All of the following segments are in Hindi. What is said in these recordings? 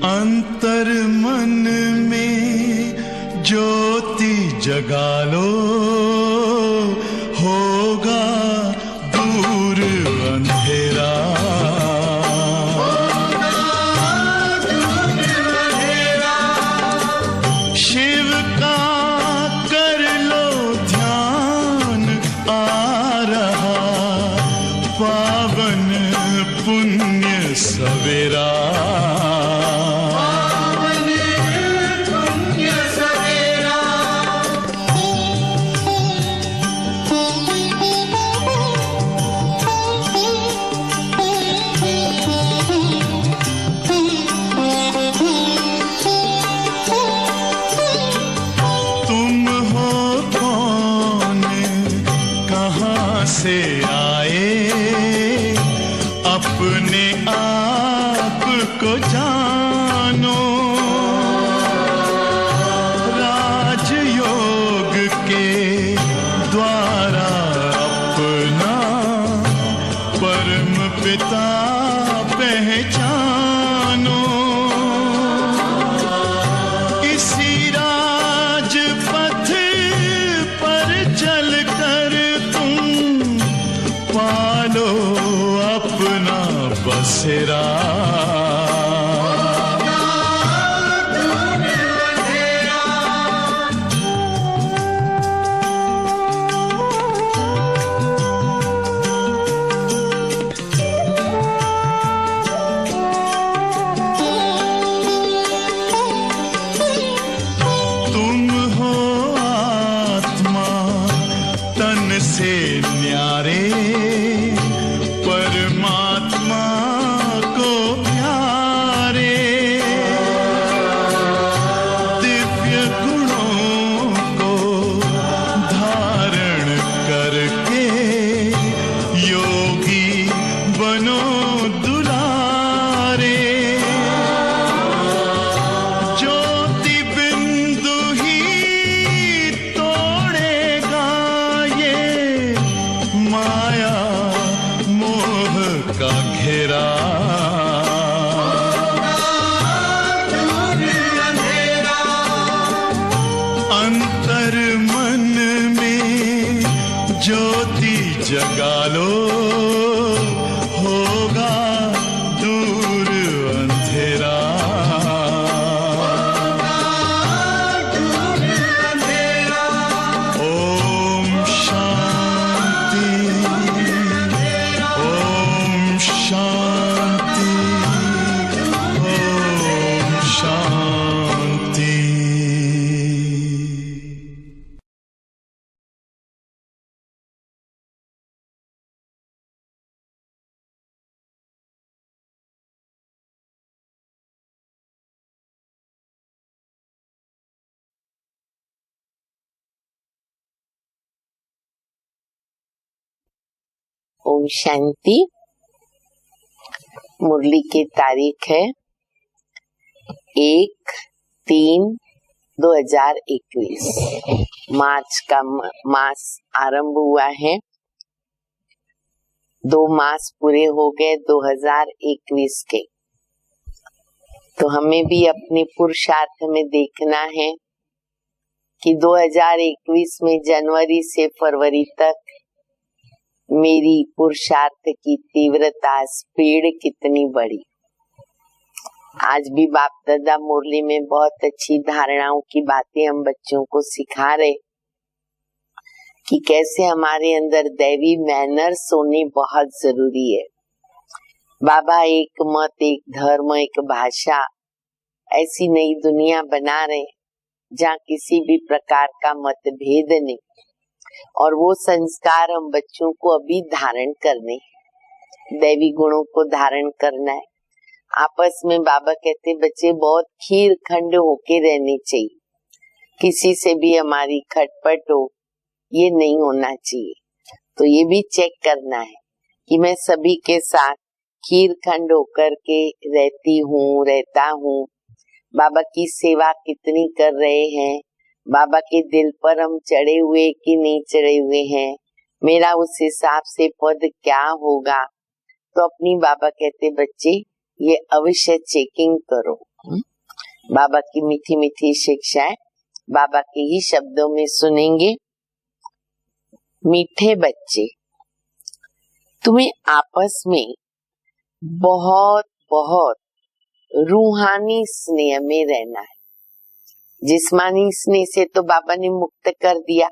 अंतर मन में ज्योति जगा लो, होगा दूर अंधेरा। शिव का कर लो ध्यान, आ रहा पावन पुण्य सवेरा। से आए अपने आप को जानो, राजयोग के द्वारा अपना परम पिता पहचानो। इसी राजपथ पर चलकर पालो अपना बसेरा। तुम हो आत्मा तन से न्यारे, परमात्मा को प्यारे। दिव्य गुणों को धारण करके योगी बनो दुलारे। ज्योति बिंदु ही तोड़ेगा ये माया का घेरा। अंतर मन में ज्योति जगा लो, होगा दूर अंधेरा। ओम शांति, शांति, ओम शांति। ओम शांति। मुरली की तारीख है 1/3/2021। मार्च का मास आरंभ हुआ है। 2 मास पूरे हो गए 2021 के। तो हमें भी अपने पुरुषार्थ में देखना है कि 2021 में जनवरी से फरवरी तक मेरी पुरुषार्थ की तीव्रता स्पीड कितनी बढ़ी। आज भी बाप दादा मुरली में बहुत अच्छी धारणाओं की बातें हम बच्चों को सिखा रहे कि कैसे हमारे अंदर दैवी मैनर्स होने बहुत जरूरी है। बाबा एक मत, एक धर्म, एक भाषा, ऐसी नई दुनिया बना रहे जहाँ किसी भी प्रकार का मतभेद नहीं। और वो संस्कार हम बच्चों को अभी धारण करने हैं, दैवी गुणों को धारण करना है। आपस में बाबा कहते बच्चे बहुत खीर खंड होके रहने चाहिए, किसी से भी हमारी खटपट हो ये नहीं होना चाहिए। तो ये भी चेक करना है कि मैं सभी के साथ खीर खंड होकर के रहता हूँ। बाबा की सेवा कितनी कर रहे हैं, बाबा के दिल पर हम चढ़े हुए कि नहीं चढ़े हुए हैं, मेरा उस हिसाब से पद क्या होगा। तो अपनी बाबा कहते बच्चे ये अवश्य चेकिंग करो। बाबा की मीठी मीठी शिक्षाएं बाबा के ही शब्दों में सुनेंगे। मीठे बच्चे, तुम्हें आपस में बहुत बहुत रूहानी स्नेह में रहना है। जिस्मानी स्नेह से तो बाबा ने मुक्त कर दिया,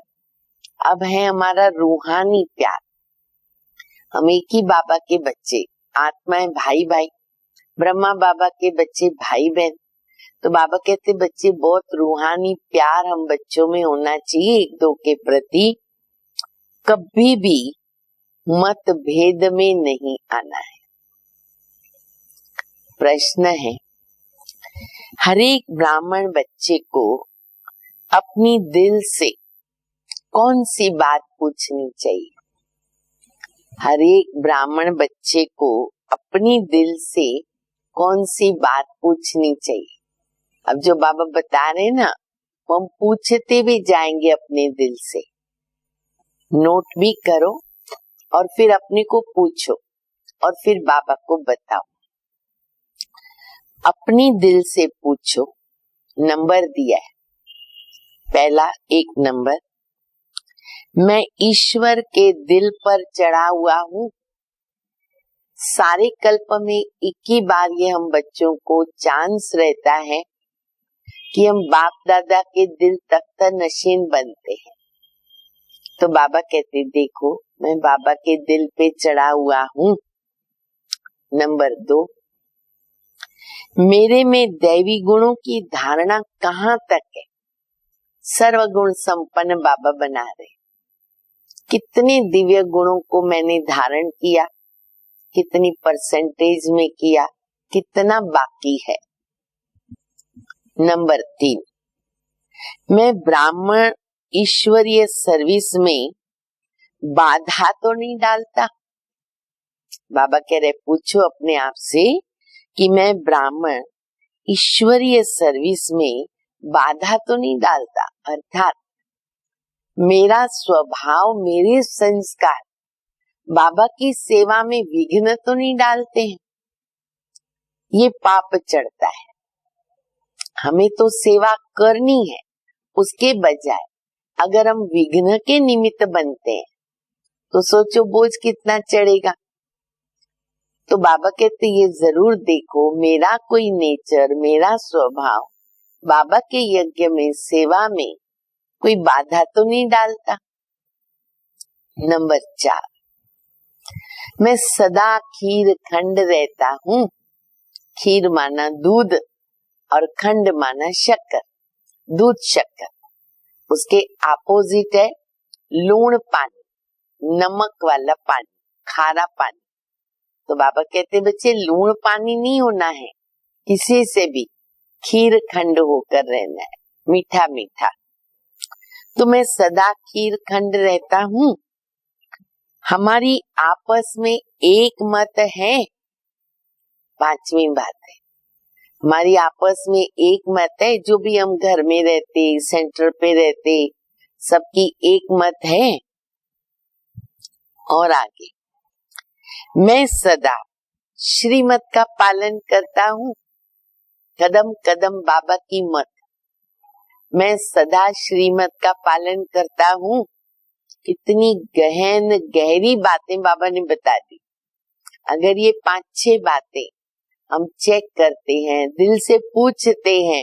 अब है हमारा रूहानी प्यार। हम एक ही बाबा के बच्चे, आत्माएं भाई भाई, ब्रह्मा बाबा के बच्चे भाई बहन। तो बाबा कहते बच्चे बहुत रूहानी प्यार हम बच्चों में होना चाहिए एक दो के प्रति। कभी भी मतभेद में नहीं आना है। प्रश्न है, हर एक ब्राह्मण बच्चे को अपनी दिल से कौन सी बात पूछनी चाहिए? हर एक ब्राह्मण बच्चे को अपनी दिल से कौन सी बात पूछनी चाहिए? अब जो बाबा बता रहे ना, वो हम पूछते भी जाएंगे अपने दिल से। नोट भी करो और फिर अपने को पूछो और फिर बाबा को बताओ। अपनी दिल से पूछो। नंबर दिया है, पहला 1 नंबर, मैं ईश्वर के दिल पर चढ़ा हुआ हूँ। सारे कल्प में एक ही बार ये हम बच्चों को चांस रहता है कि हम बाप दादा के दिल तख्त नशीन बनते हैं। तो बाबा कहते देखो मैं बाबा के दिल पे चढ़ा हुआ हूँ। नंबर 2, मेरे में दैवी गुणों की धारणा कहाँ तक है? सर्वगुण संपन्न बाबा बना रहे। कितने दिव्य गुणों को मैंने धारण किया, कितनी परसेंटेज में किया, कितना बाकी है? नंबर 3, मैं ब्राह्मण ईश्वरीय सर्विस में बाधा तो नहीं डालता? बाबा कह रहे पूछो अपने आप से कि मैं ब्राह्मण ईश्वरीय सर्विस में बाधा तो नहीं डालता, अर्थात मेरा स्वभाव, मेरे संस्कार बाबा की सेवा में विघ्न तो नहीं डालते हैं? ये पाप चढ़ता है। हमें तो सेवा करनी है, उसके बजाय अगर हम विघ्न के निमित्त बनते हैं तो सोचो बोझ कितना चढ़ेगा। तो बाबा कहते ये जरूर देखो मेरा कोई नेचर, मेरा स्वभाव बाबा के यज्ञ में, सेवा में कोई बाधा तो नहीं डालता। नंबर 4, मैं सदा खीर खंड रहता हूँ। खीर माना दूध और खंड माना शक्कर, दूध शक्कर। उसके अपोजिट है लूण पानी, नमक वाला पानी, खारा पानी। तो बाबा कहते बच्चे लूण पानी नहीं होना है, किसी से भी खीर खंड होकर रहना है, मीठा मीठा। तो मैं सदा खीर खंड रहता हूँ। हमारी आपस में एक मत है। 5वीं बात है, हमारी आपस में एक मत है। जो भी हम घर में रहते, सेंटर पे रहते, सबकी एक मत है। और आगे, मैं सदा श्रीमत का पालन करता हूँ। कदम कदम बाबा की मत। मैं सदा श्रीमत का पालन करता हूँ। कितनी गहन गहरी बातें बाबा ने बता दी। अगर ये 5-6 बातें हम चेक करते हैं, दिल से पूछते हैं,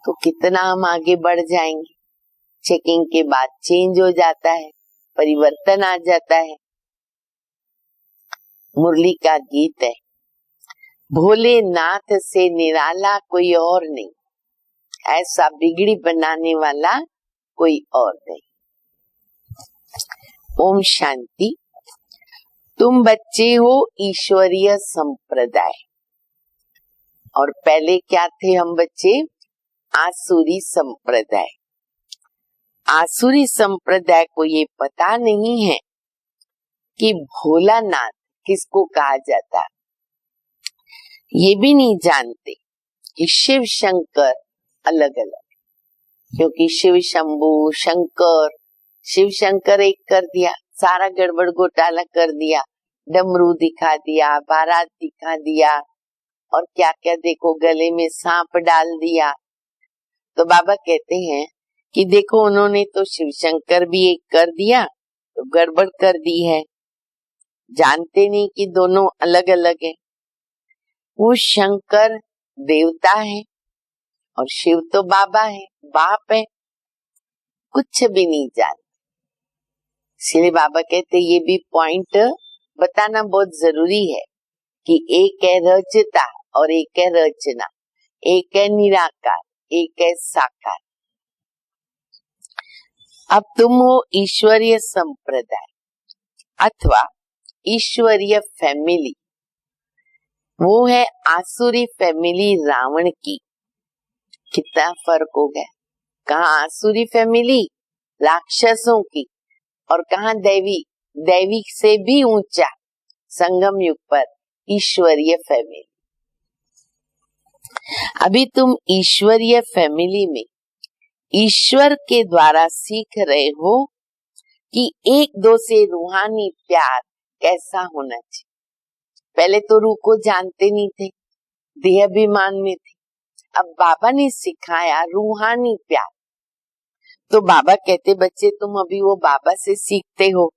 तो कितना हम आगे बढ़ जाएंगे। चेकिंग के बाद चेंज हो जाता है, परिवर्तन आ जाता है। मुरली का गीत है, भोलेनाथ से निराला कोई और नहीं, ऐसा बिगड़ी बनाने वाला कोई और नहीं। ओम शांति। तुम बच्चे हो ईश्वरीय संप्रदाय, और पहले क्या थे हम बच्चे? आसुरी संप्रदाय। आसुरी संप्रदाय को ये पता नहीं है कि भोलानाथ किसको कहा जाता, ये भी नहीं जानते कि शिव शंकर अलग अलग, क्योंकि शिव शंभू शंकर, शिव शंकर एक कर दिया, सारा गड़बड़ घोटाला कर दिया, डमरू दिखा दिया, बारात दिखा दिया, और क्या क्या देखो, गले में सांप डाल दिया। तो बाबा कहते हैं कि देखो उन्होंने तो शिव शंकर भी एक कर दिया, तो गड़बड़ कर दी है, जानते नहीं कि दोनों अलग अलग है। वो शंकर देवता है और शिव तो बाबा है, बाप है, कुछ भी नहीं जानते। इसलिए बाबा कहते ये भी पॉइंट बताना बहुत जरूरी है कि एक है रचता और एक है रचना, एक है निराकार, एक है साकार। अब तुम हो ईश्वरीय संप्रदाय अथवा ईश्वरीय फैमिली, वो है आसुरी फैमिली रावण की। कितना फर्क हो गया, कहाँ आसुरी फैमिली राक्षसों की और कहाँ दैवी से भी ऊंचा संगम युग पर ईश्वरीय फैमिली। अभी तुम ईश्वरीय फैमिली में ईश्वर के द्वारा सीख रहे हो कि एक दो से रूहानी प्यार कैसा होना चाहिए। पहले तो रूह को जानते नहीं थे, देह अभिमान में थे। अब बाबा ने सिखाया रूहानी प्यार। तो बाबा कहते बच्चे तुम अभी वो बाबा से सीखते हो।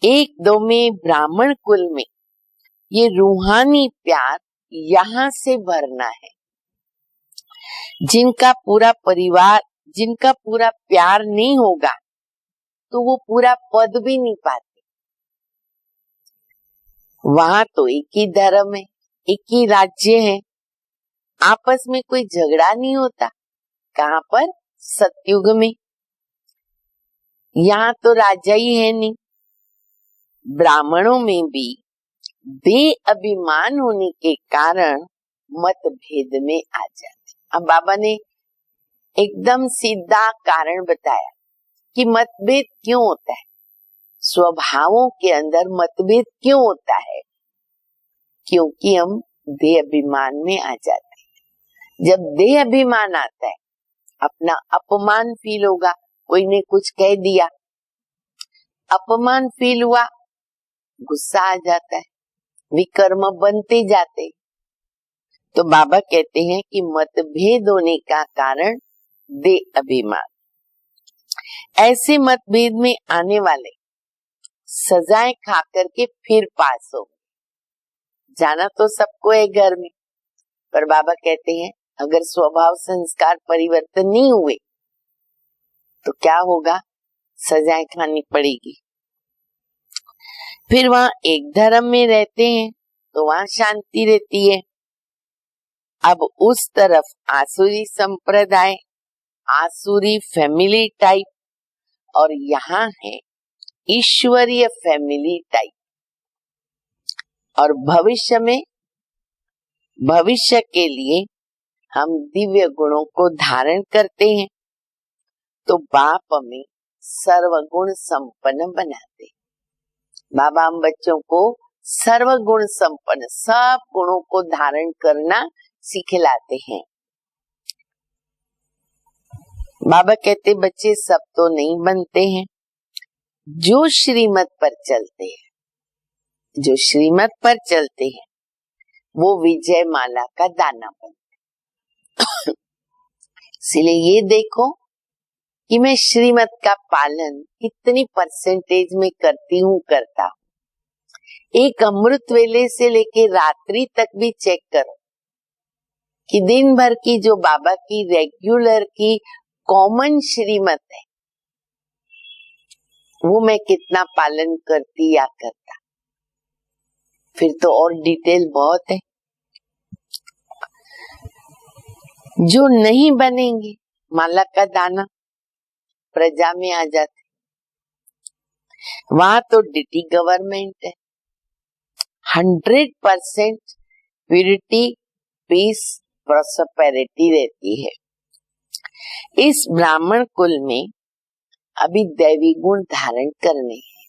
एक दो में ब्राह्मण कुल में ये रूहानी प्यार यहाँ से भरना है। जिनका पूरा परिवार, जिनका पूरा प्यार नहीं होगा तो वो पूरा पद भी नहीं पाते। वहां तो एक ही धर्म है, एक ही राज्य है, आपस में कोई झगड़ा नहीं होता। कहाँ पर? सतयुग में। यहाँ तो राजा ही है नहीं। ब्राह्मणों में भी देह अभिमान होने के कारण मतभेद में आ जाते। अब बाबा ने एकदम सीधा कारण बताया कि मतभेद क्यों होता है, स्वभावों के अंदर मतभेद क्यों होता है, क्योंकि हम देह अभिमान में आ जाते हैं। जब देह अभिमान आता है, अपना अपमान फील होगा, कोई ने कुछ कह दिया, अपमान फील हुआ, गुस्सा आ जाता है, विकर्म बनते जाते। तो बाबा कहते हैं कि मतभेद होने का कारण देह अभिमान। ऐसे मतभेद में आने वाले सजाएं खा करके फिर पास हो। जाना तो सबको है घर में, पर बाबा कहते हैं अगर स्वभाव संस्कार परिवर्तन नहीं हुए तो क्या होगा, सजाएं खानी पड़ेगी। फिर वहां एक धर्म में रहते हैं तो वहां शांति रहती है। अब उस तरफ आसुरी संप्रदाय, आसुरी फैमिली टाइप, और यहाँ है ईश्वरीय फैमिली टाइप। और भविष्य में, भविष्य के लिए हम दिव्य गुणों को धारण करते हैं तो बाप हमें सर्वगुण संपन्न बनाते। बाबा हम बच्चों को सर्वगुण संपन्न, सब गुणों को धारण करना सिखलाते हैं। बाबा कहते बच्चे सब तो नहीं बनते हैं, जो श्रीमत पर चलते हैं, जो श्रीमत पर चलते हैं वो विजय माला का दाना बनते। इसलिए ये देखो कि मैं श्रीमत का पालन कितनी परसेंटेज में करती हूँ, करता हूँ। एक अमृत वेले से लेके रात्रि तक भी चेक करो कि दिन भर की जो बाबा की रेगुलर की कॉमन श्रीमत है वो मैं कितना पालन करती या करता। फिर तो और डिटेल बहुत है। जो नहीं बनेंगे माला का दाना प्रजा में आ जाते, वहां तो डिटी गवर्नमेंट है, 100% प्यूरिटी, पीस, प्रॉस्पेरिटी रहती है। इस ब्राह्मण कुल में अभी दैवी गुण धारण करने हैं।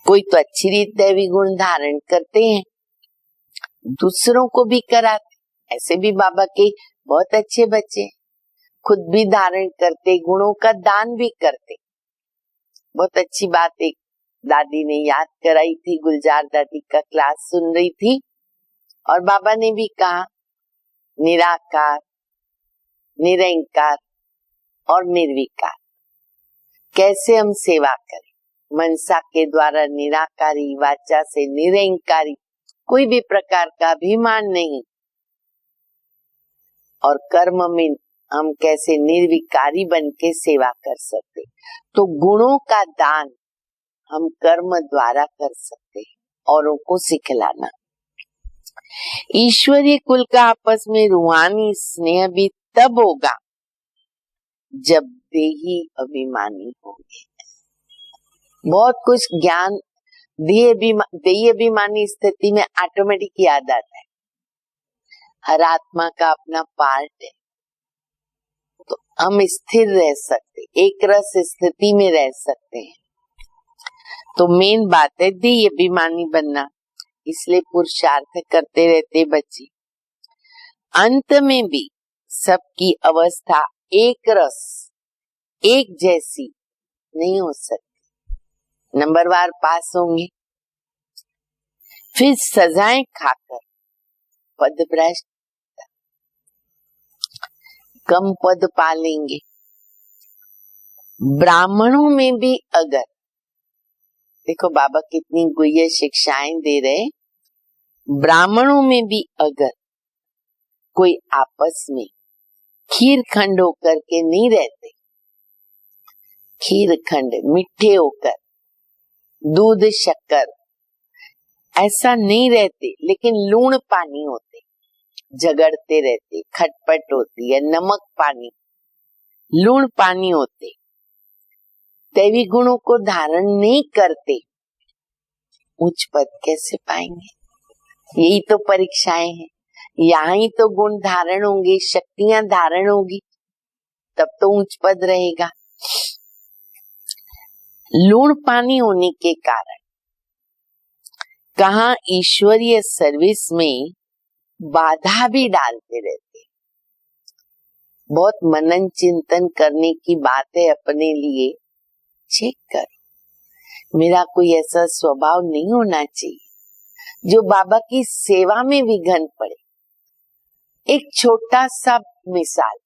कोई तो अच्छी रीत दैवी गुण धारण करते हैं, दूसरों को भी कराते। ऐसे भी बाबा के बहुत अच्छे बच्चे, खुद भी धारण करते, गुणों का दान भी करते। बहुत अच्छी बात एक दादी ने याद कराई थी, गुलजार दादी का क्लास सुन रही थी और बाबा ने भी कहा निराकार, निरंकार और निर्विकार। कैसे हम सेवा करें? मनसा के द्वारा निराकारी, वाचा से निरंकारी, कोई भी प्रकार का अभिमान नहीं, और कर्म में हम कैसे निर्विकारी बन के सेवा कर सकते। तो गुणों का दान हम कर्म द्वारा कर सकते हैं, औरों को सिखलाना। ईश्वरीय कुल का आपस में रूहानी स्नेह भी तब होगा जब देही अभिमानी होंगे। बहुत कुछ ज्ञान देही अभिमानी स्थिति में ऑटोमेटिक याद आता है। हर आत्मा का अपना पार्ट है, तो हम स्थिर रह सकते, एक रस स्थिति में रह सकते हैं। तो मेन बात है देही अभिमानी बनना, इसलिए पुरुषार्थ करते रहते बच्चे। अंत में भी सबकी अवस्था एक रस, एक जैसी नहीं हो सकती। नंबरवार पास होंगे, फिर सजाएं खाकर पद भ्रष्ट, कम पद पालेंगे। ब्राह्मणों में भी अगर, देखो बाबा कितनी गुह्य शिक्षाएं दे रहे, ब्राह्मणों में भी अगर कोई आपस में खीर खंड होकर के नहीं रहते, खीर खंड मीठे होकर, दूध शक्कर ऐसा नहीं रहते, लेकिन लूण पानी होते, झगड़ते रहते, खटपट होती है, नमक पानी, लूण पानी होते, दैवी गुणों को धारण नहीं करते, उच्च पद कैसे पाएंगे? यही तो परीक्षाएं हैं। यहाँ ही तो गुण धारण होंगे, शक्तियां धारण होगी, तब तो उच्च पद रहेगा। लूण पानी होने के कारण कहाँ ईश्वरीय सर्विस में बाधा भी डालते रहते। बहुत मनन चिंतन करने की बात है अपने लिए। चेक करो, मेरा कोई ऐसा स्वभाव नहीं होना चाहिए जो बाबा की सेवा में विघ्न पड़े। एक छोटा सा मिसाल,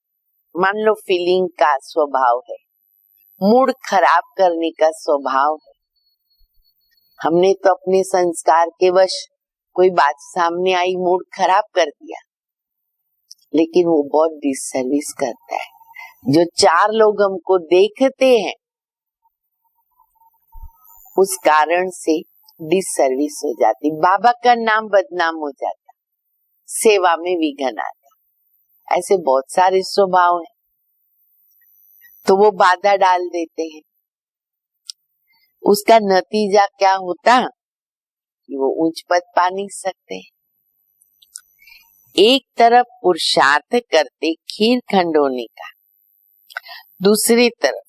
मान लो फीलिंग का स्वभाव है, मूड खराब करने का स्वभाव है। हमने तो अपने संस्कार के वश कोई बात सामने आई, मूड खराब कर दिया, लेकिन वो बहुत डिससर्विस करता है। जो 4 लोग हमको देखते हैं, उस कारण से डिससर्विस हो जाती, बाबा का नाम बदनाम हो जाता, सेवा में विघ्न आता। ऐसे बहुत सारे स्वभाव हैं, तो वो बाधा डाल देते हैं। उसका नतीजा क्या होता कि वो उच्च पद पा नहीं सकते। एक तरफ पुरुषार्थ करते खीर खंड होने का, दूसरी तरफ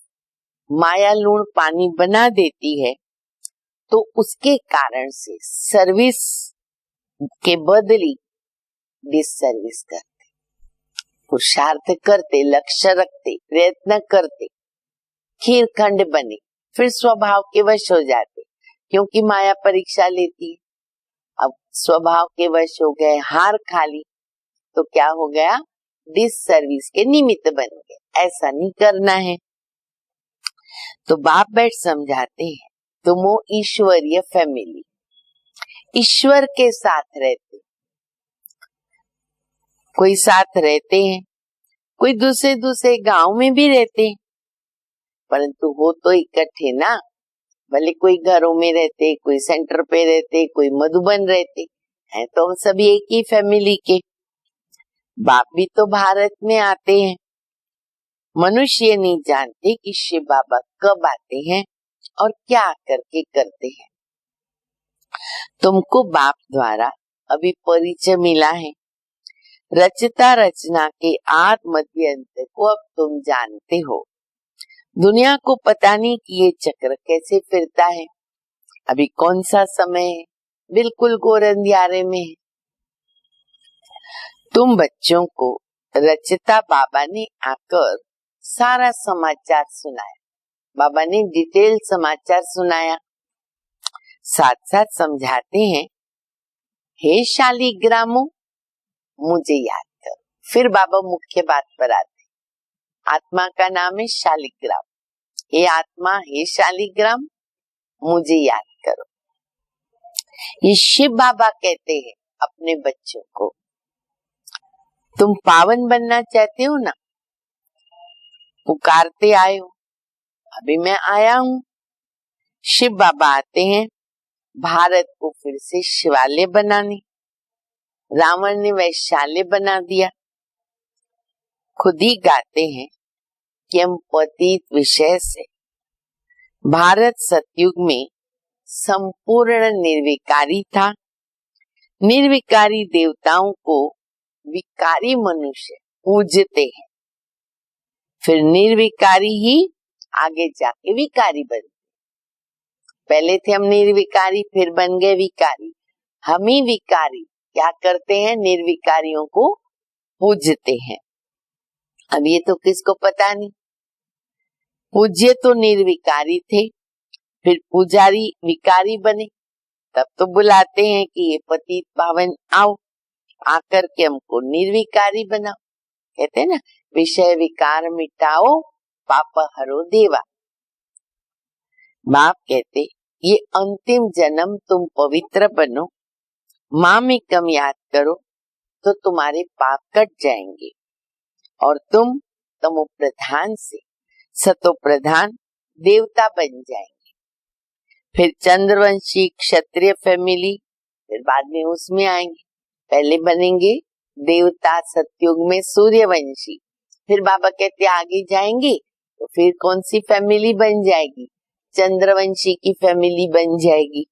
माया लूण पानी बना देती है, तो उसके कारण से सर्विस के बदली डिससर्विस करते। पुरुषार्थ करते, लक्ष्य रखते, प्रयत्न करते, खीर खंड बने, फिर स्वभाव के वश हो जाते, क्योंकि माया परीक्षा लेती है। अब स्वभाव के वश हो गए, हार खा ली, तो क्या हो गया? डिससर्विस के निमित्त बन गए। ऐसा नहीं करना है। तो बाप बैठ समझाते हैं, तुम हो ईश्वरीय फैमिली, ईश्वर के साथ रहते। कोई साथ रहते हैं, कोई दूसरे गांव में भी रहते हैं, परंतु हो तो इकट्ठे ना। भले कोई घरों में रहते, कोई सेंटर पे रहते, कोई मधुबन रहते हैं, तो सभी एक ही फैमिली के। बाप भी तो भारत में आते हैं। मनुष्य नहीं जानते कि शिव बाबा कब आते हैं और क्या करके करते हैं। तुमको बाप द्वारा अभी परिचय मिला है। रचता रचना के आदि मध्य अंत को अब तुम जानते हो। दुनिया को पता नहीं कि ये चक्र कैसे फिरता है, अभी कौन सा समय है, बिल्कुल घोर अंधियारे में है। तुम बच्चों को रचता बाबा ने आकर सारा समाचार सुनाया। बाबा ने डिटेल समाचार सुनाया, साथ साथ समझाते हैं, हे शालिग्रामो मुझे याद करो। फिर बाबा मुख्य बात पर आते, आत्मा का नाम है शालिग्राम। हे आत्मा, हे शालिग्राम मुझे याद करो। ये शिव बाबा कहते हैं अपने बच्चों को, तुम पावन बनना चाहते हो ना, पुकारते आए हो, अभी मैं आया हूँ। शिव बाबा आते हैं भारत को फिर से शिवालय बनाने। रावण ने वैश्यालय बना दिया। खुद ही गाते हैं कि हम पतित विषय से, भारत सतयुग में संपूर्ण निर्विकारी था। निर्विकारी देवताओं को विकारी मनुष्य पूजते हैं, फिर निर्विकारी ही आगे जाके विकारी बने। पहले थे हम निर्विकारी, फिर बन गए विकारी। हम ही विकारी क्या करते हैं, निर्विकारियों को पूजते हैं। अब ये तो किसको पता नहीं। पूज्य तो निर्विकारी थे, फिर पुजारी विकारी बने, तब तो बुलाते हैं कि ये पतित पावन आओ, आकर के हमको निर्विकारी बनाओ। कहते हैं ना, विषय विकार मिटाओ पाप हरो देवा। बाप कहते ये अंतिम जन्म तुम पवित्र बनो, माँ में कम याद करो तो तुम्हारे पाप कट जाएंगे और तुम तमो प्रधान से सतो प्रधान देवता बन जाएंगे। फिर चंद्रवंशी क्षत्रिय फैमिली, फिर बाद में उसमें आएंगे। पहले बनेंगे देवता सतयुग में सूर्यवंशी, फिर बाबा कहते आगे जाएंगे तो फिर कौन सी फैमिली बन जाएगी, चंद्रवंशी की फैमिली बन जाएगी।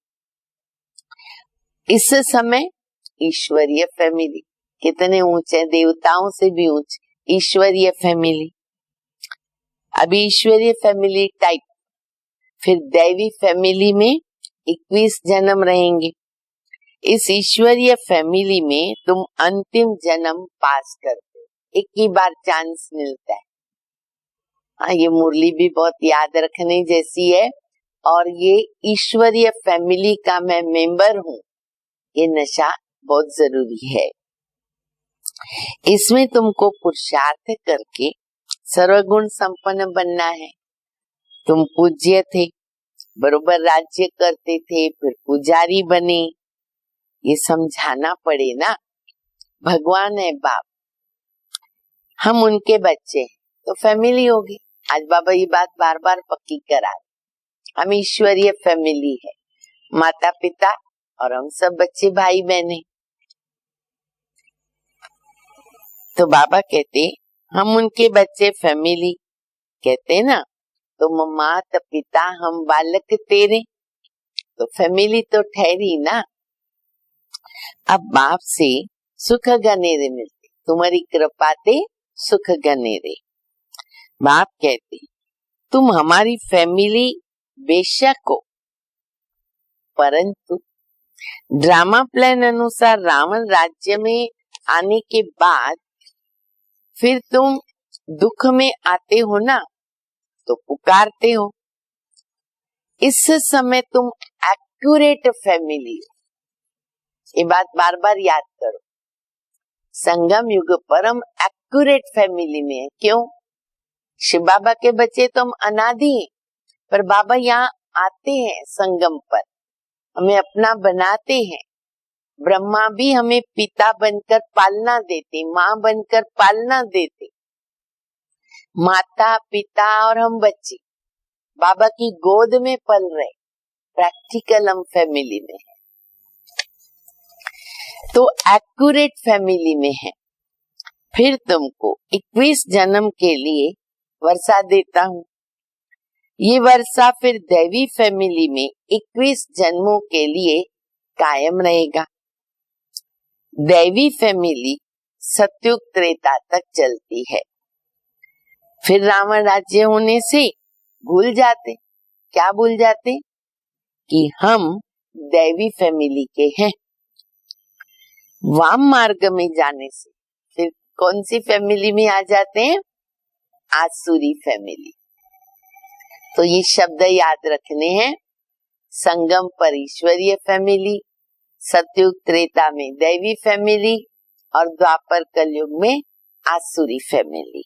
इस समय ईश्वरीय फैमिली, कितने ऊंचे, देवताओं से भी ऊंचे ईश्वरीय फैमिली। अभी ईश्वरीय फैमिली टाइप, फिर दैवी फैमिली में 21 जन्म रहेंगे। इस ईश्वरीय फैमिली में तुम अंतिम जन्म पास करते हो, एक ही बार चांस मिलता है। हाँ, ये मुरली भी बहुत याद रखने जैसी है। और ये ईश्वरीय फैमिली का मैं मेंबर हूँ, ये नशा बहुत जरूरी है। इसमें तुमको पुरुषार्थ करके सर्वगुण संपन्न बनना है। तुम पूज्य थे, बरोबर राज्य करते थे, फिर पुजारी बने, ये समझाना पड़े ना। भगवान है बाप, हम उनके बच्चे हैं, तो फैमिली होगी। आज बाबा ये बात बार बार पक्की करा, हम ईश्वरीय फैमिली है, माता पिता और हम सब बच्चे भाई बहने। तो बाबा कहते हम उनके बच्चे फैमिली, कहते ना, तो माता पिता हम बालक तेरे, तो फैमिली तो ठहरी ना। अब बाप से सुख गनेरे मिलते, तुम्हारी कृपाते सुख गनेरे। बाप कहते तुम हमारी फैमिली बेशक हो, परंतु ड्रामा प्लान अनुसार रावण राज्य में आने के बाद फिर तुम दुख में आते हो ना, तो पुकारते हो। इस समय तुम एक्यूरेट फैमिली हो, ये बात बार बार याद करो। संगम युग पर हम एक्यूरेट फैमिली में है। क्यों? शिव बाबा के बच्चे तो हम अनादि हैं, पर बाबा यहाँ आते हैं संगम पर, हमें अपना बनाते हैं। ब्रह्मा भी हमें पिता बनकर पालना देते, माँ बनकर पालना देते। माता पिता और हम बच्चे बाबा की गोद में पल रहे, प्रैक्टिकल हम फैमिली में है, तो एक्यूरेट फैमिली में है। फिर तुमको 21 जन्म के लिए वर्षा देता हूँ। ये वर्षा फिर दैवी फैमिली में 21 जन्मों के लिए कायम रहेगा। दैवी फैमिली सतयुग त्रेता तक चलती है। फिर रावण राज्य होने से भूल जाते, क्या भूल जाते? कि हम दैवी फैमिली के हैं। वाम मार्ग में जाने से फिर कौन सी फैमिली में आ जाते हैं? आसुरी फैमिली। तो ये शब्द याद रखने हैं। संगम पर ईश्वरीय फैमिली, सतयुग त्रेता में दैवी फैमिली और द्वापर कलयुग में आसुरी फैमिली।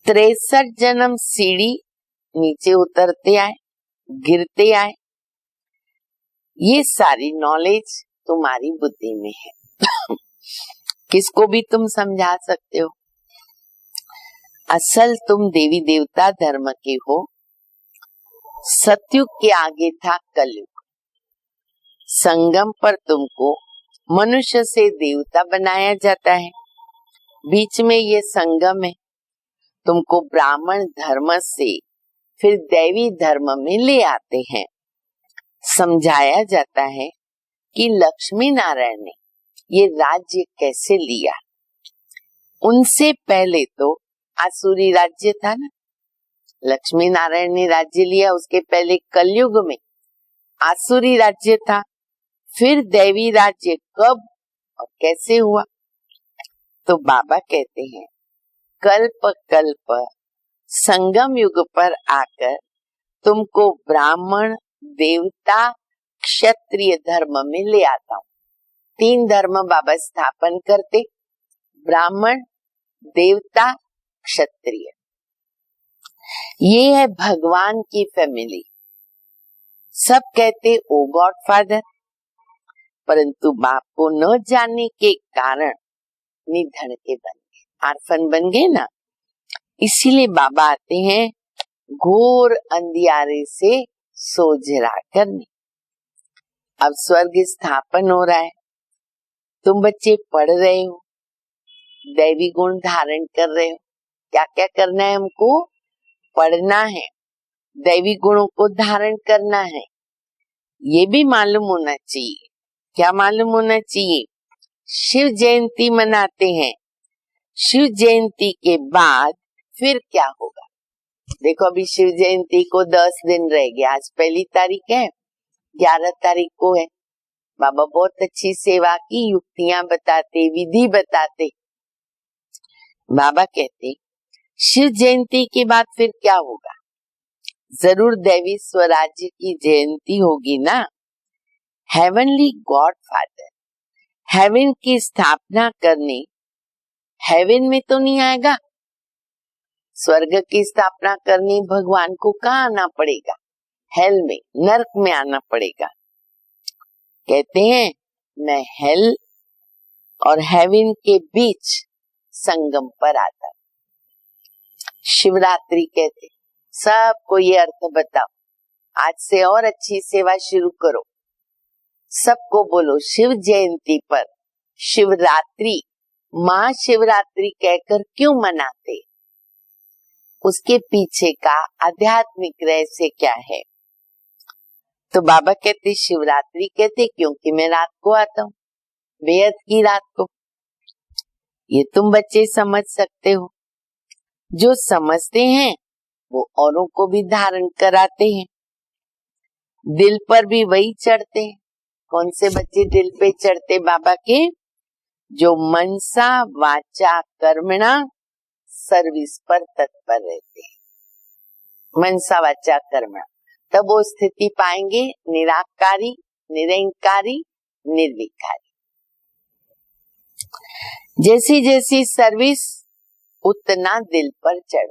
63 जन्म सीढ़ी नीचे उतरते आए, गिरते आए। ये सारी नॉलेज तुम्हारी बुद्धि में है। किसको भी तुम समझा सकते हो। असल तुम देवी देवता धर्म के हो। सतयुग के आगे था कलयुग। संगम पर तुमको मनुष्य से देवता बनाया जाता है। बीच में ये संगम है। तुमको ब्राह्मण धर्म से फिर दैवी धर्म में ले आते हैं। समझाया जाता है कि लक्ष्मी नारायण ने ये राज्य कैसे लिया। उनसे पहले तो आसुरी राज्य था ना। लक्ष्मी नारायण ने राज्य लिया, उसके पहले कलयुग में आसुरी राज्य था। फिर दैवी राज्य कब और कैसे हुआ। तो बाबा कहते हैं कल्प कल्प संगम युग पर आकर तुमको ब्राह्मण देवता क्षत्रिय धर्म में ले आता हूँ। 3 धर्म बाबा स्थापन करते, ब्राह्मण देवता क्षत्रिय। ये है भगवान की फैमिली। सब कहते ओ गॉड फादर, परंतु बाप को न जानने के कारण निधन के बन गए, आर्फन बन गए ना। इसीलिए बाबा आते हैं घोर अंधियारे से सोझरा करने। अब स्वर्ग स्थापन हो रहा है। तुम बच्चे पढ़ रहे हो, दैवी गुण धारण कर रहे हो। क्या क्या करना है हमको? पढ़ना है, दैवी गुणों को धारण करना है। ये भी मालूम होना चाहिए। क्या मालूम होना चाहिए? शिव जयंती मनाते हैं। शिव जयंती के बाद फिर क्या होगा? देखो अभी शिव जयंती को 10 दिन रह गए। आज 1 तारीख है, 11 तारीख को है। बाबा बहुत अच्छी सेवा की, युक्तियां बताते, विधि बताते। बाबा कहते शिव जयंती के बाद फिर क्या होगा? जरूर दैवी स्वराज्य की जयंती होगी ना। हेवनली गॉड फादर हेवन की स्थापना करने हेवन में तो नहीं आएगा। स्वर्ग की स्थापना करनी भगवान को कहाँ आना पड़ेगा? हेल में, नरक में आना पड़ेगा। कहते हैं मैं हेल और हेवन के बीच संगम पर आता। शिवरात्रि कहते सबको ये अर्थ बताओ। आज से और अच्छी सेवा शुरू करो। सबको बोलो शिव जयंती पर शिवरात्रि, महाशिवरात्रि कहकर क्यों मनाते? उसके पीछे का आध्यात्मिक रहस्य क्या है? तो बाबा कहते शिवरात्रि कहते क्योंकि मैं रात को आता हूँ, बेहद की रात को। ये तुम बच्चे समझ सकते हो। जो समझते हैं वो औरों को भी धारण कराते हैं। दिल पर भी वही चढ़ते हैं। कौन से बच्चे दिल पे चढ़ते बाबा के? जो मनसा वाचा कर्मणा सर्विस पर तत्पर रहते हैं। मनसा वाचा कर्मणा, तब वो स्थिति पाएंगे निराकारी, निरंकारी, निर्विकारी। जैसी जैसी सर्विस उतना दिल पर चढ़।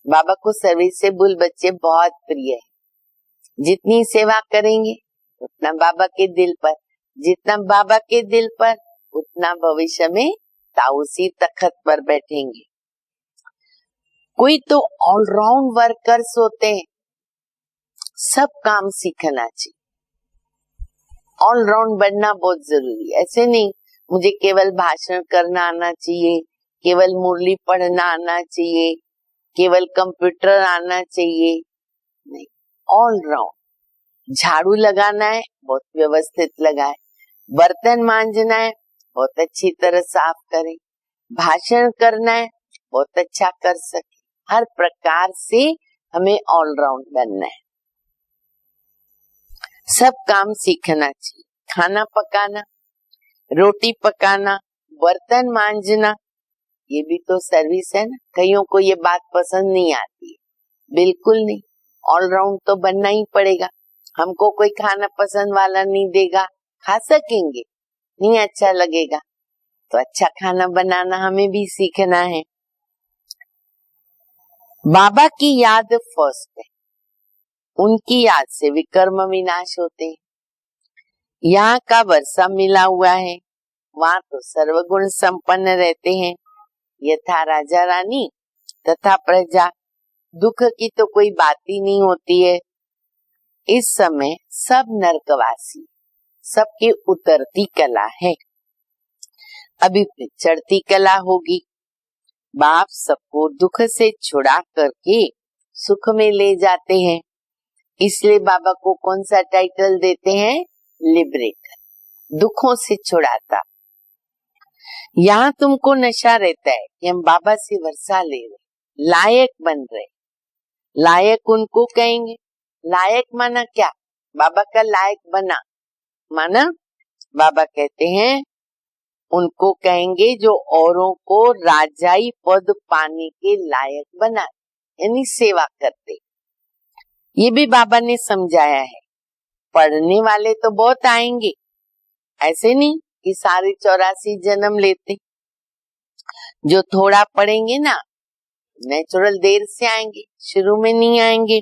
बाबा को सर्विस से बुल बच्चे बहुत प्रिय है। जितनी सेवा करेंगे उतना बाबा के दिल पर, जितना बाबा के दिल पर उतना भविष्य में ताऊसी तखत पर बैठेंगे। कोई तो ऑलराउंड वर्कर्स होते हैं। सब काम सीखना चाहिए। ऑलराउंड बनना बहुत जरूरी है। ऐसे नहीं मुझे केवल भाषण करना आना चाहिए, केवल मुरली पढ़ना आना चाहिए, केवल कंप्यूटर आना चाहिए। नहीं, ऑलराउंड। झाड़ू लगाना है बहुत व्यवस्थित लगाए, बर्तन मांजना है बहुत अच्छी तरह साफ करें, भाषण करना है बहुत अच्छा कर सके। हर प्रकार से हमें ऑलराउंड बनना है। सब काम सीखना चाहिए। खाना पकाना, रोटी पकाना, बर्तन मांजना, ये भी तो सर्विस है ना। कईयों को ये बात पसंद नहीं आती है, बिल्कुल नहीं। ऑलराउंड तो बनना ही पड़ेगा। हमको कोई खाना पसंद वाला नहीं देगा, खा सकेंगे? नहीं अच्छा लगेगा। तो अच्छा खाना बनाना हमें भी सीखना है। बाबा की याद फर्स्ट है, उनकी याद से विकर्म विनाश होते हैं। यहाँ का वर्षा मिला हुआ है, वहाँ तो सर्वगुण संपन्न रहते हैं, यथा राजा रानी तथा प्रजा। दुख की तो कोई बात ही नहीं होती है। इस समय सब नरकवासी, सबकी उतरती कला है, अभी चढ़ती कला होगी। बाप सबको दुख से छुड़ा करके सुख में ले जाते हैं, इसलिए बाबा को कौन सा टाइटल देते हैं? लिबरेटर, दुखों से छुड़ाता। यहाँ तुमको नशा रहता है कि हम बाबा से वर्षा ले रहे, लायक बन रहे। लायक उनको कहेंगे, लायक माना क्या? बाबा का लायक बना माना, बाबा कहते हैं उनको कहेंगे जो औरों को राजाई पद पाने के लायक बना, यानी सेवा करते। ये भी बाबा ने समझाया है। पढ़ने वाले तो बहुत आएंगे, ऐसे नहीं कि सारे 84 जन्म लेते। जो थोड़ा पढ़ेंगे ना, नेचुरल देर से आएंगे, शुरू में नहीं आएंगे।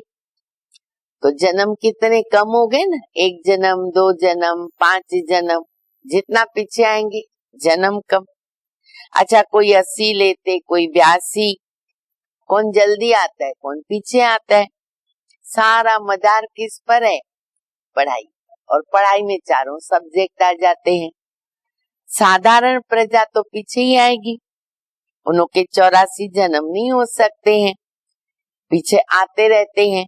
तो जन्म कितने कम हो गए ना, 1 जन्म, 2 जन्म, 5 जन्म, जितना पीछे आएंगे जन्म कम। अच्छा, कोई 80 लेते, कोई 82, कौन जल्दी आता है, कौन पीछे आता है। सारा मदार किस पर है? पढ़ाई। और पढ़ाई में चारों सब्जेक्ट आ जाते हैं। साधारण प्रजा तो पीछे ही आएगी, उनके 84 जन्म नहीं हो सकते हैं, पीछे आते रहते हैं।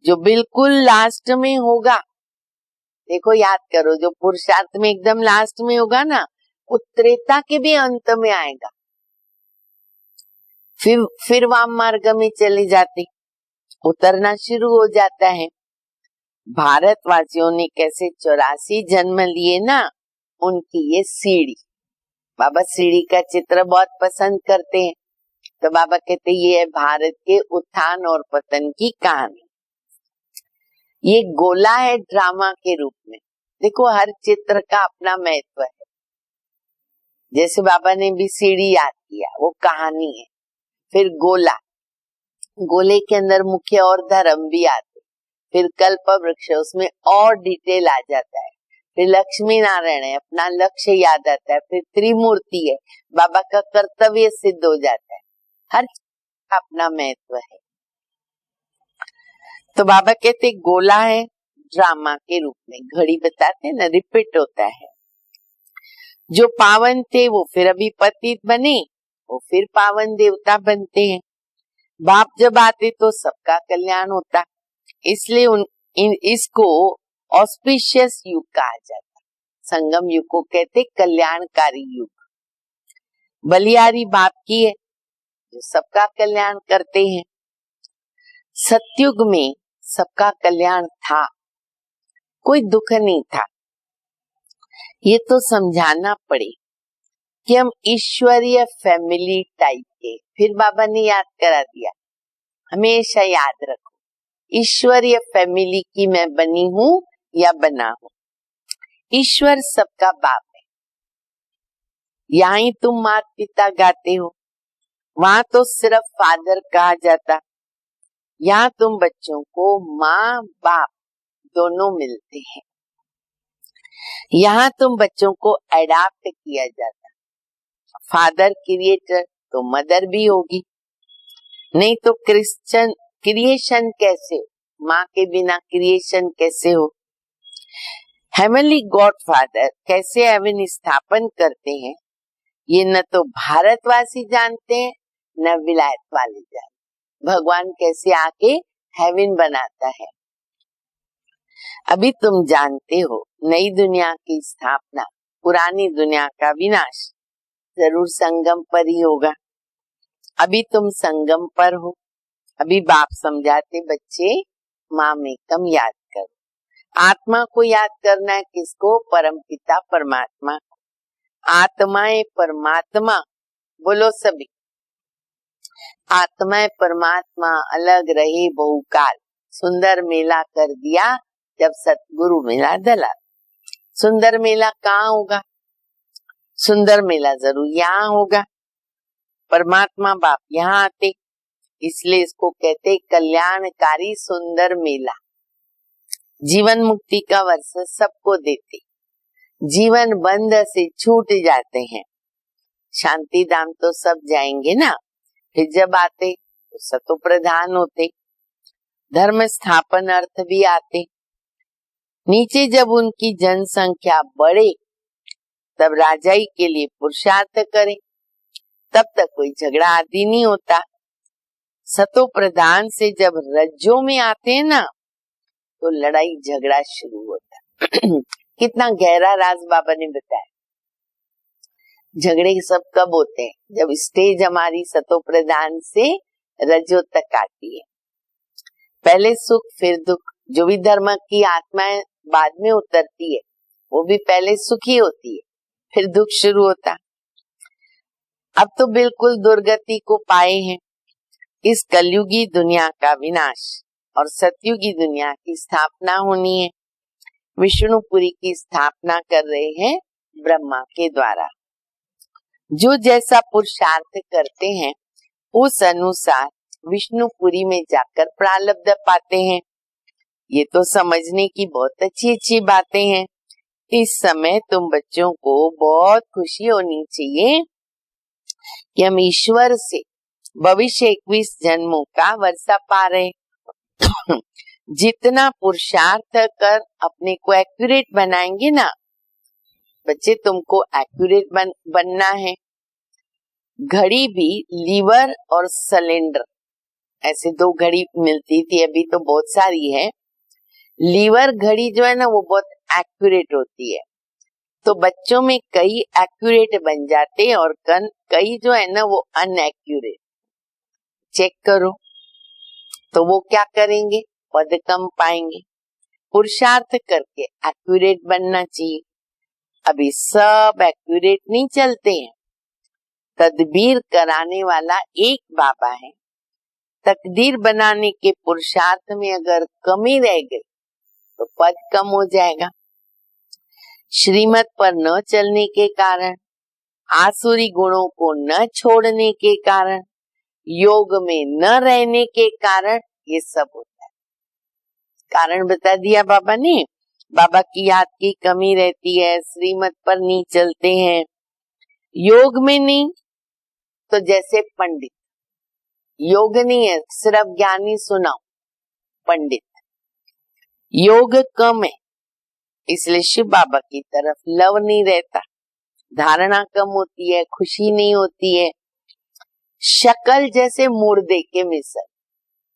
जो बिल्कुल लास्ट में होगा, देखो याद करो, जो पुरुषार्थ में एकदम लास्ट में होगा ना, वो त्रेता के भी अंत में आएगा, फिर वाम मार्ग में चले जाते, उतरना शुरू हो जाता है। भारतवासियों ने कैसे 84 जन्म लिए ना, उनकी ये सीढ़ी। बाबा सीढ़ी का चित्र बहुत पसंद करते हैं, तो बाबा कहते ये है भारत के उत्थान और पतन की कहानी। ये गोला है ड्रामा के रूप में। देखो, हर चित्र का अपना महत्व है। जैसे बाबा ने भी सीढ़ी याद किया, वो कहानी है। फिर गोला, गोले के अंदर मुख्य और धर्म भी आते। फिर कल्प वृक्ष, उसमें और डिटेल आ जाता है। फिर लक्ष्मी नारायण है, अपना लक्ष्य याद आता है। फिर त्रिमूर्ति है, बाबा का कर्तव्य सिद्ध हो जाता है। हर अपना महत्व है। तो बाबा कहते गोला है ड्रामा के रूप में, घड़ी बताते ना, रिपीट होता है। जो पावन थे वो फिर अभी पतित बने, वो फिर पावन देवता बनते हैं। बाप जब आते तो सबका कल्याण होता, इसलिए इसको ऑस्पिशियस युग कहा जाता। संगम युग को कहते कल्याणकारी युग। बलियारी बाप की है, जो सबका कल्याण करते हैं। सतयुग में सबका कल्याण था, कोई दुख नहीं था। ये तो समझाना पड़े कि हम ईश्वरीय फैमिली टाइप के। फिर बाबा ने याद करा दिया, हमेशा याद रखो, ईश्वरीय फैमिली की मैं बनी हूँ या बना हूँ। ईश्वर सबका बाप है। यहाँ ही तुम माता पिता गाते हो, वहां तो सिर्फ फादर कहा जाता। यहाँ तुम बच्चों को माँ बाप दोनों मिलते हैं। यहाँ तुम बच्चों को एडाप्ट किया जाता। फादर क्रिएटर तो मदर भी होगी, नहीं तो क्रिश्चियन क्रिएशन कैसे हो? माँ के बिना क्रिएशन कैसे हो? हेवनली गॉड फादर कैसे हेवन स्थापन करते हैं, ये न तो भारतवासी जानते हैं न विलायत वाले जानते। भगवान कैसे आके हेवन बनाता है। अभी तुम जानते हो नई दुनिया की स्थापना, पुरानी दुनिया का विनाश जरूर संगम पर ही होगा। अभी तुम संगम पर हो। अभी बाप समझाते बच्चे माँ में कम याद करो। आत्मा को याद करना है, किसको? परमपिता परमात्मा को। आत्माएं परमात्मा बोलो सभी। आत्मा परमात्मा अलग रहे बहुकाल, सुंदर मेला कर दिया जब सतगुरु मेला दला। सुंदर मेला कहाँ होगा? सुंदर मेला जरूर यहाँ होगा। परमात्मा बाप यहाँ आते, इसलिए इसको कहते कल्याणकारी सुंदर मेला। जीवन मुक्ति का वर्ष सबको देते, जीवन बंध से छूट जाते हैं। शांति धाम तो सब जाएंगे ना, फिर जब आते तो सतो प्रधान होते, धर्म स्थापन अर्थ भी आते। नीचे जब उनकी जनसंख्या बढ़े तब राजाई के लिए पुरुषार्थ करें, तब तक कोई झगड़ा आदि नहीं होता। सतो प्रधान से जब रज्जों में आते हैं ना तो लड़ाई झगड़ा शुरू होता है। कितना गहरा राज बाबा ने बताया। झगड़े सब कब होते हैं? जब स्टेज हमारी सतो प्रधान से रजो तक आती है। पहले सुख फिर दुख। जो भी धर्म की आत्माएं बाद में उतरती है वो भी पहले सुखी होती है, फिर दुख शुरू होता। अब तो बिल्कुल दुर्गति को पाए हैं। इस कलयुगी दुनिया का विनाश और सतयुगी दुनिया की स्थापना होनी है। विष्णुपुरी की स्थापना कर रहे हैं ब्रह्मा के द्वारा। जो जैसा पुरुषार्थ करते हैं उस अनुसार विष्णुपुरी में जाकर प्रारब्ध पाते हैं। ये तो समझने की बहुत अच्छी अच्छी बातें हैं। इस समय तुम बच्चों को बहुत खुशी होनी चाहिए कि हम ईश्वर से भविष्य 21 जन्मों का वर्षा पा रहे। जितना पुरुषार्थ कर अपने को एक्यूरेट बनाएंगे ना बच्चे, तुमको एक्यूरेट बनना है। घड़ी भी लीवर और सिलेंडर, ऐसे दो घड़ी मिलती थी, अभी तो बहुत सारी है। लीवर घड़ी जो है ना वो बहुत एक्यूरेट होती है, तो बच्चों में कई एक्यूरेट बन जाते हैं और कई जो है ना वो अनएक्यूरेट। चेक करो तो वो क्या करेंगे? पद कम पाएंगे। पुरुषार्थ करके एक्यूरेट बनना चाहिए। अभी सब एक्यूरेट नहीं चलते हैं। तदबीर कराने वाला एक बाबा है। तकदीर बनाने के पुरुषार्थ में अगर कमी रह गई तो पद कम हो जाएगा। श्रीमत पर न चलने के कारण, आसुरी गुणों को न छोड़ने के कारण, योग में न रहने के कारण ये सब होता है। कारण बता दिया बाबा ने। बाबा की याद की कमी रहती है, श्रीमत पर नहीं चलते हैं, योग में नहीं। तो जैसे पंडित, योग नहीं है सिर्फ ज्ञानी सुनाओ, पंडित योग कम है, इसलिए शिव बाबा की तरफ लव नहीं रहता, धारणा कम होती है, खुशी नहीं होती है। शक्ल जैसे मुर्दे के मिसल,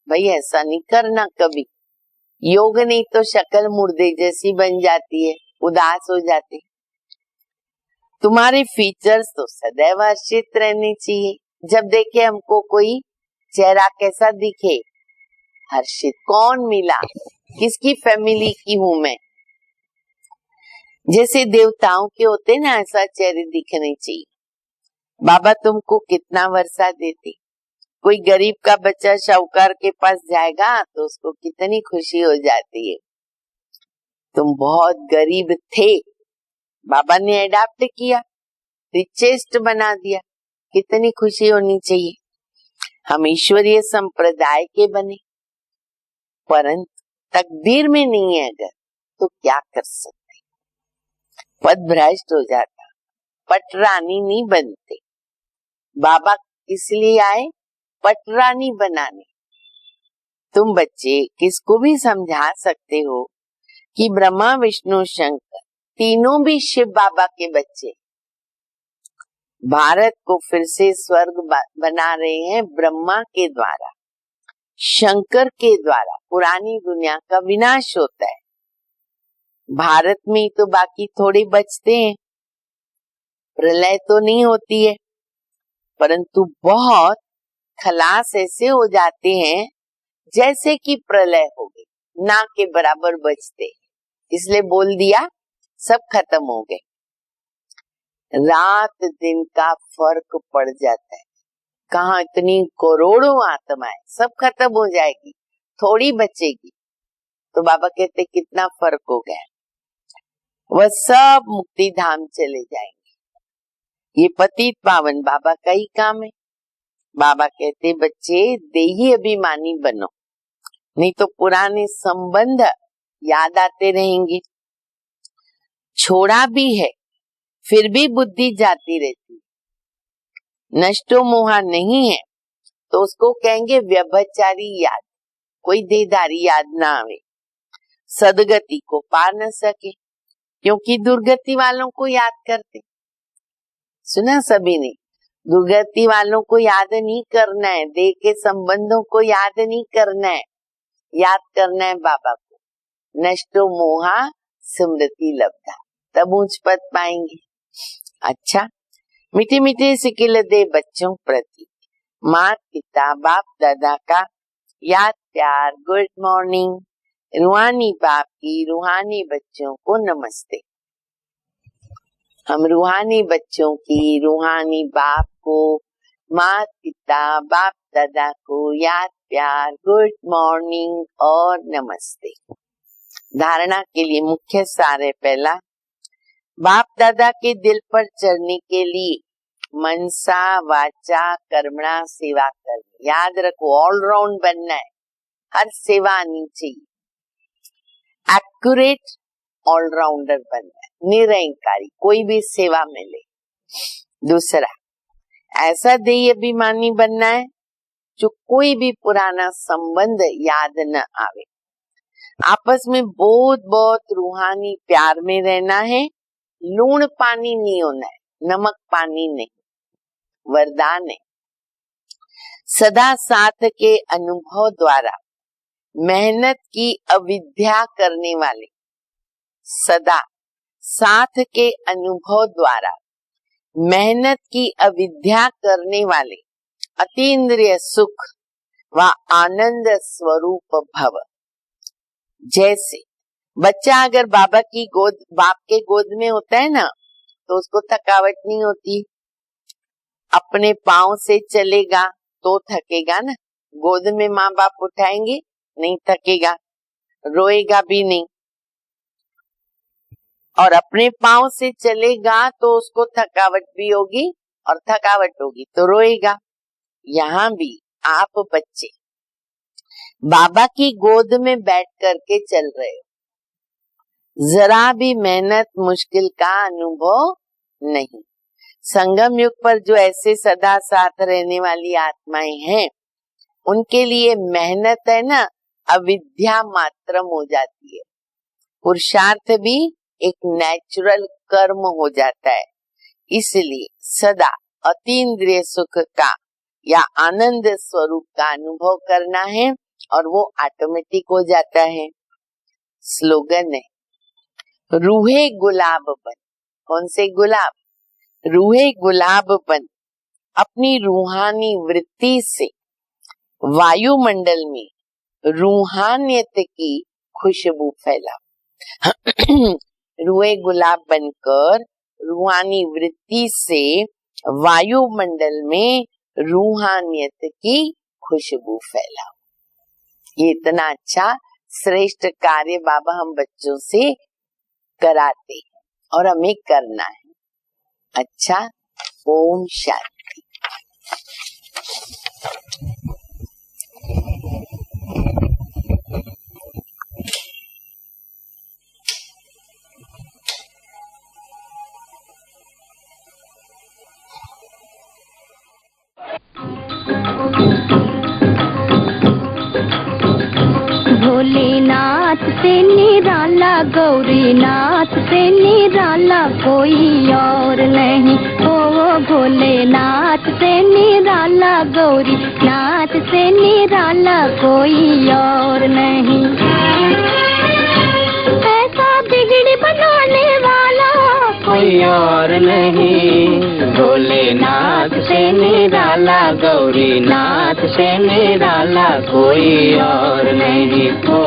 भाई ऐसा नहीं करना कभी। योग नहीं तो शक्ल मुर्दे जैसी बन जाती है, उदास हो जाते हैं। तुम्हारे फीचर्स तो सदैव हर्षित रहने चाहिए। जब देखे हमको कोई चेहरा कैसा दिखे, हर्षित। कौन मिला, किसकी फैमिली की हूं मैं, जैसे देवताओं के होते ना ऐसा चेहरे दिखने चाहिए। बाबा तुमको कितना वर्षा देते। कोई गरीब का बच्चा शाहूकार के पास जाएगा तो उसको कितनी खुशी हो जाती है। तुम बहुत गरीब थे, बाबा ने अडॉप्ट किया, रिचेस्ट बना दिया, कितनी खुशी होनी चाहिए। हम ईश्वरीय संप्रदाय के बने, परंतु तकदीर में नहीं है अगर तो क्या कर सकते। पद भ्रष्ट हो जाता, पटरानी नहीं बनते। बाबा इसलिए आए पटरानी बनाने। तुम बच्चे किसको भी समझा सकते हो कि ब्रह्मा विष्णु शंकर तीनों भी शिव बाबा के बच्चे। भारत को फिर से स्वर्ग बना रहे हैं ब्रह्मा के द्वारा, शंकर के द्वारा। पुरानी दुनिया का विनाश होता है, भारत में तो बाकी थोड़े बचते हैं। प्रलय तो नहीं होती है, परंतु बहुत खलास ऐसे हो जाते हैं जैसे कि प्रलय हो गई, ना के बराबर बचते। इसलिए बोल दिया सब खत्म हो गए। रात दिन का फर्क पड़ जाता है। कहाँ इतनी करोड़ों आत्माएं, सब खत्म हो जाएगी, थोड़ी बचेगी। तो बाबा कहते कितना फर्क हो गया, वह सब मुक्ति धाम चले जाएंगे। ये पतित पावन बाबा का ही काम है। बाबा कहते बच्चे देही अभिमानी बनो, नहीं तो पुराने संबंध याद आते रहेंगे। छोड़ा भी है फिर भी बुद्धि जाती रहती, नष्टो मोहा नहीं है तो उसको कहेंगे व्यभिचारी याद, कोई देहधारी याद ना आवे, सदगति को पा न सके, क्योंकि दुर्गति वालों को याद करते। सुना सभी ने, दुर्गति वालों को याद नहीं करना है, देह के संबंधों को याद नहीं करना है, याद करना है बाबा को। नष्टो मोहा स्मृति लब्धा, तब ऊंच पद पाएंगे। अच्छा, मीठे मीठे सिकिल दे बच्चों प्रति माता पिता बाप दादा का याद प्यार, गुड मॉर्निंग। रूहानी बाप की रूहानी बच्चों को नमस्ते। हम रूहानी बच्चों की रूहानी बाप को, माता पिता बाप दादा को याद प्यार, गुड मॉर्निंग और नमस्ते। धारणा के लिए मुख्य सार है पहला, बाप दादा के दिल पर चढ़ने के लिए मनसा वाचा कर्मणा सेवा करनी। याद रखो, ऑलराउंड बनना है, हर सेवा आनी चाहिए। एक्यूरेट ऑलराउंडर बनना है, निरंकारी, कोई भी सेवा मिले। दूसरा, ऐसा देही अभिमानी बनना है जो कोई भी पुराना संबंध याद न आवे। आपस में बहुत बहुत रूहानी प्यार में रहना है, लूण पानी नहीं होना है, नमक पानी नहीं। वरदान है, सदा साथ के अनुभव द्वारा मेहनत की अविद्या करने वाले, सदा साथ के अनुभव द्वारा मेहनत की अविद्या करने वाले अतीन्द्रिय सुख व आनंद स्वरूप भव। जैसे बच्चा अगर बाप के गोद में होता है ना, तो उसको थकावट नहीं होती। अपने पाँव से चलेगा तो थकेगा ना, गोद में माँ बाप उठाएंगे नहीं थकेगा, रोएगा भी नहीं। और अपने पाँव से चलेगा तो उसको थकावट भी होगी, और थकावट होगी तो रोएगा। यहाँ भी आप बच्चे बाबा की गोद में बैठ करके चल रहे हो, जरा भी मेहनत मुश्किल का अनुभव नहीं। संगम युग पर जो ऐसे सदा साथ रहने वाली आत्माएं हैं, उनके लिए मेहनत है ना, अविद्या मात्रम हो जाती है। पुरुषार्थ भी एक नेचुरल कर्म हो जाता है। इसलिए सदा अतीन्द्रिय सुख का या आनंद स्वरूप का अनुभव करना है, और वो ऑटोमेटिक हो जाता है। स्लोगन है, रूहे गुलाब बन। कौन से गुलाब? रूहे गुलाब बन। अपनी रूहानी वृत्ति से वायुमंडल में रूहानियत की खुशबू फैलाओ। रूहे गुलाब बनकर रूहानी वृत्ति से वायुमंडल में रूहानियत की खुशबू फैलाओ। ये इतना अच्छा श्रेष्ठ कार्य बाबा हम बच्चों से कराते हैं, और हमें करना है। अच्छा, ओम शांति। भोलेनाथ से निराला, गौरीनाथ से निराला कोई और नहीं। ओ भोलेनाथ से निराला, गौरीनाथ से निराला कोई और नहीं। ऐसा बिगड़ी बनाने वाला कोई और नहीं। भोलेनाथ से निराला, गौरीनाथ से निराला कोई और नहीं। ओ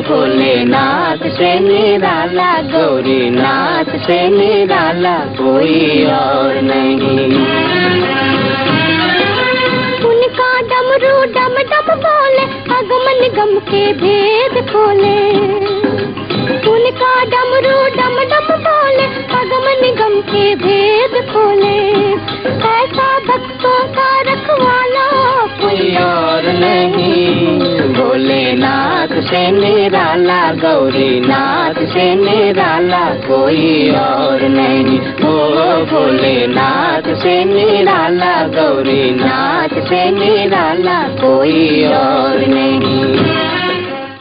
भोलेनाथ से निराला, गौरीनाथ से निराला कोई और नहीं। उनका डमरू डम डम बोले, अगमन गम के भेद खोले। के भेद खोले, ऐसा भक्तों का रखवाला कोई और नहीं। भोलेनाथ से निराला, गौरीनाथ से निराला कोई और नहीं। ओ भोलेनाथ से निराला, गौरीनाथ से निराला कोई और नहीं।